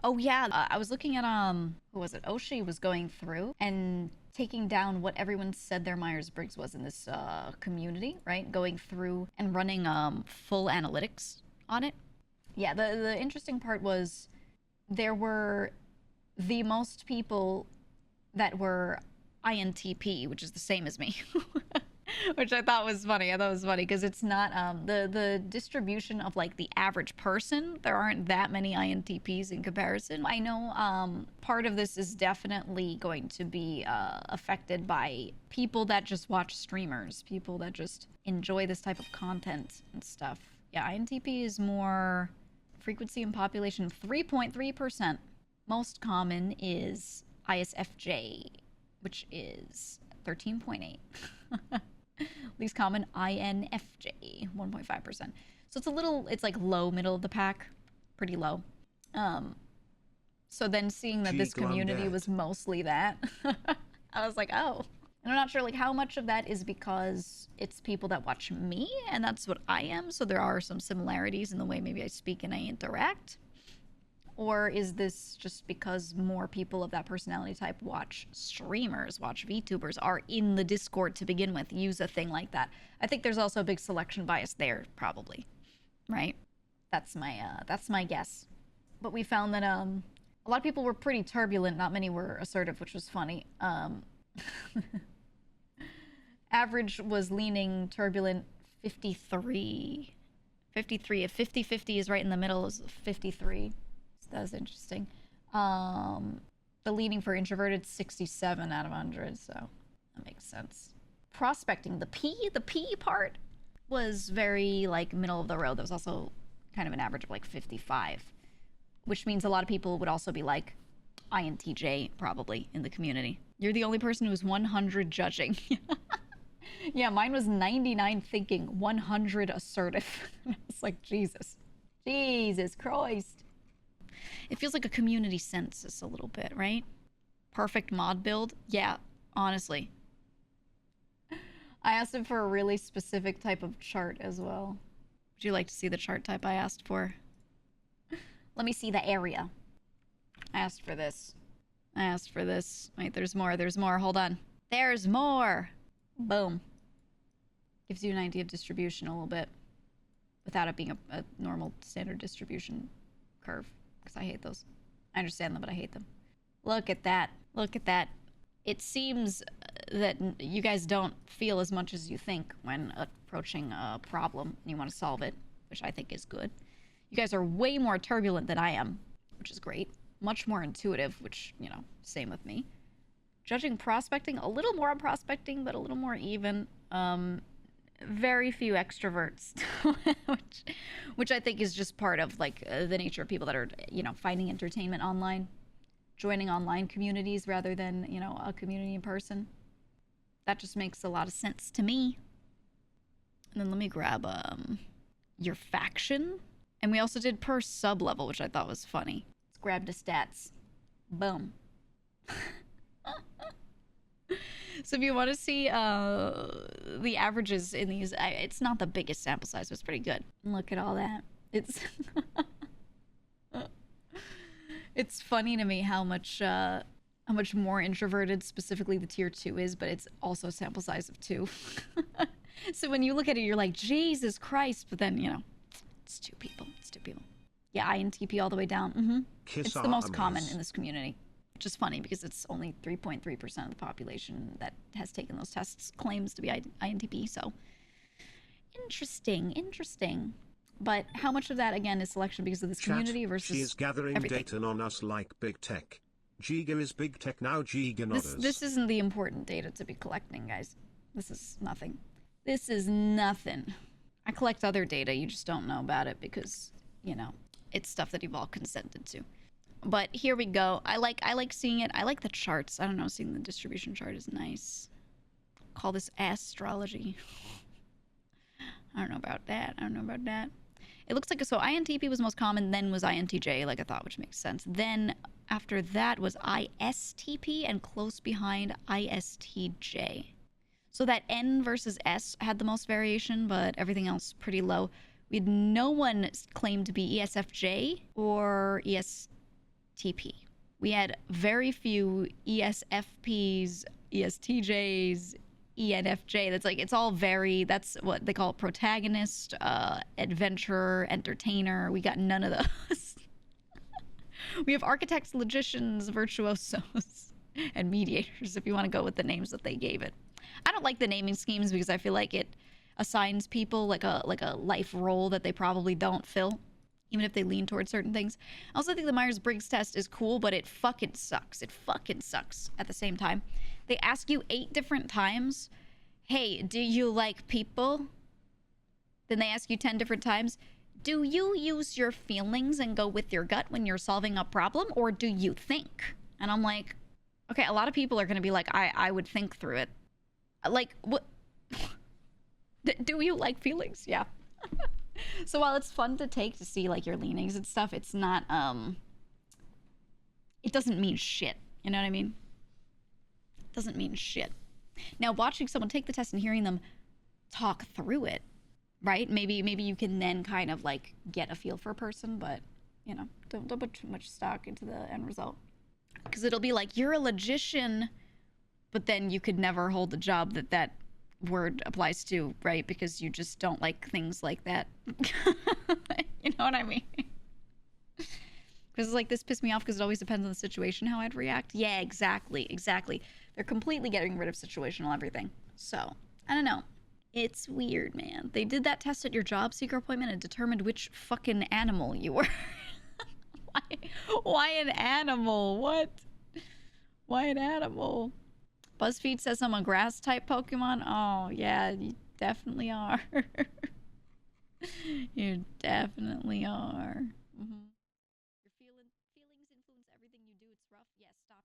Oh yeah, I was looking at who was it? Oshi was going through and taking down what everyone said their Myers-Briggs was in this community, right? Going through and running full analytics on it. Yeah, the interesting part was there were the most people that were INTP, which is the same as me. Which I thought was funny. I thought it was funny because it's not the distribution of like the average person. There aren't that many INTPs in comparison. I know part of this is definitely going to be affected by people that just watch streamers, people that just enjoy this type of content and stuff. Yeah, INTP is more frequency in population 3.3%. Most common is ISFJ, which is 13.8. Least common INFJ, 1.5%. So it's a little, it's like low, middle of the pack, pretty low. So then seeing that this community was mostly that, I was like, oh. And I'm not sure like how much of that is because it's people that watch me and that's what I am. So there are some similarities in the way maybe I speak and I interact. Or is this just because more people of that personality type watch streamers, watch VTubers, are in the Discord to begin with, use a thing like that? I think there's also a big selection bias there, probably, right? That's my guess. But we found that a lot of people were pretty turbulent, not many were assertive, which was funny. Average was leaning turbulent 53. 53. If 50-50 is right in the middle, is 53. That was interesting. The leading for introverted 67 out of 100, so that makes sense. Prospecting, the P part was very like middle of the road. There was also kind of an average of like 55, which means a lot of people would also be like INTJ probably in the community. You're the only person who's 100 judging. Yeah, mine was 99 thinking, 100 assertive. It's like Jesus Christ. It feels like a community census a little bit, right? Perfect mod build. Yeah, honestly. I asked him for a really specific type of chart as well. Would you like to see the chart type I asked for? Let me see the area. I asked for this. Wait, there's more. Hold on. There's more. Boom. Gives you an idea of distribution a little bit without it being a normal standard distribution curve. Because I hate those. I understand them, but I hate them. Look at that. It seems that you guys don't feel as much as you think when approaching a problem and you want to solve it, which I think is good. You guys are way more turbulent than I am, which is great. Much more intuitive, which, you know, same with me. Judging prospecting, a little more on prospecting, but a little more even. Very few extroverts, which I think is just part of like the nature of people that are, you know, finding entertainment online, joining online communities rather than, you know, a community in person. That just makes a lot of sense to me. And then let me grab your faction, and we also did per sub level, which I thought was funny. Let's grab the stats. Boom. So if you want to see the averages in these, it's not the biggest sample size, but it's pretty good. Look at all that. It's it's funny to me how much more introverted specifically the tier 2 is, but it's also a sample size of 2. So when you look at it, you're like, Jesus Christ, but then, you know, it's two people. Yeah, INTP all the way down. It's the most common in this community. Which is funny because it's only 3.3% of the population that has taken those tests claims to be INTP, so interesting. But how much of that, again, is selection because of this community versus she is gathering everything? data on us like big tech. GEEGA is big tech now, GEEGA not us. This isn't the important data to be collecting, guys. This is nothing. I collect other data, you just don't know about it because, you know, it's stuff that you've all consented to. But here we go. I like seeing it. I like the charts. I don't know, seeing the distribution chart is nice. Call this astrology. I don't know about that. It looks like, so INTP was most common, then was INTJ, like I thought, which makes sense. Then after that was ISTP, and close behind ISTJ. So that N versus S had the most variation, but everything else pretty low. We had no one claim to be ESFJ or ESTJ. ESTP. We had very few ESFPs, ESTJs, ENFJ. That's like, it's all very, that's what they call it, protagonist, adventurer, entertainer. We got none of those. We have architects, logicians, virtuosos, and mediators, if you want to go with the names that they gave it. I don't like the naming schemes because I feel like it assigns people like a life role that they probably don't fill, even if they lean towards certain things. I also think the Myers-Briggs test is cool, but it fucking sucks. It fucking sucks at the same time. They ask you 8 different times, hey, do you like people? Then they ask you 10 different times, do you use your feelings and go with your gut when you're solving a problem, or do you think? And I'm like, okay, a lot of people are going to be like, I would think through it. Like, what? Do you like feelings? Yeah. So while it's fun to take to see like your leanings and stuff, it's not, it doesn't mean shit. You know what I mean? It doesn't mean shit. Now, watching someone take the test and hearing them talk through it, right? Maybe you can then kind of like get a feel for a person, but you know, don't put too much stock into the end result. Because it'll be like, you're a logician, but then you could never hold the job that word applies to, right? Because you just don't like things like that. You know what I mean? Because it's like, this pissed me off because it always depends on the situation how I'd react. Yeah, exactly. They're completely getting rid of situational everything. So, I don't know. It's weird, man. They did that test at your job seeker appointment and determined which fucking animal you were. Why an animal? What? Why an animal? BuzzFeed says I'm a grass-type Pokemon. Oh, yeah, you definitely are. You definitely are. Mm-hmm. Your feelings influence everything you do. It's rough. Yes, stop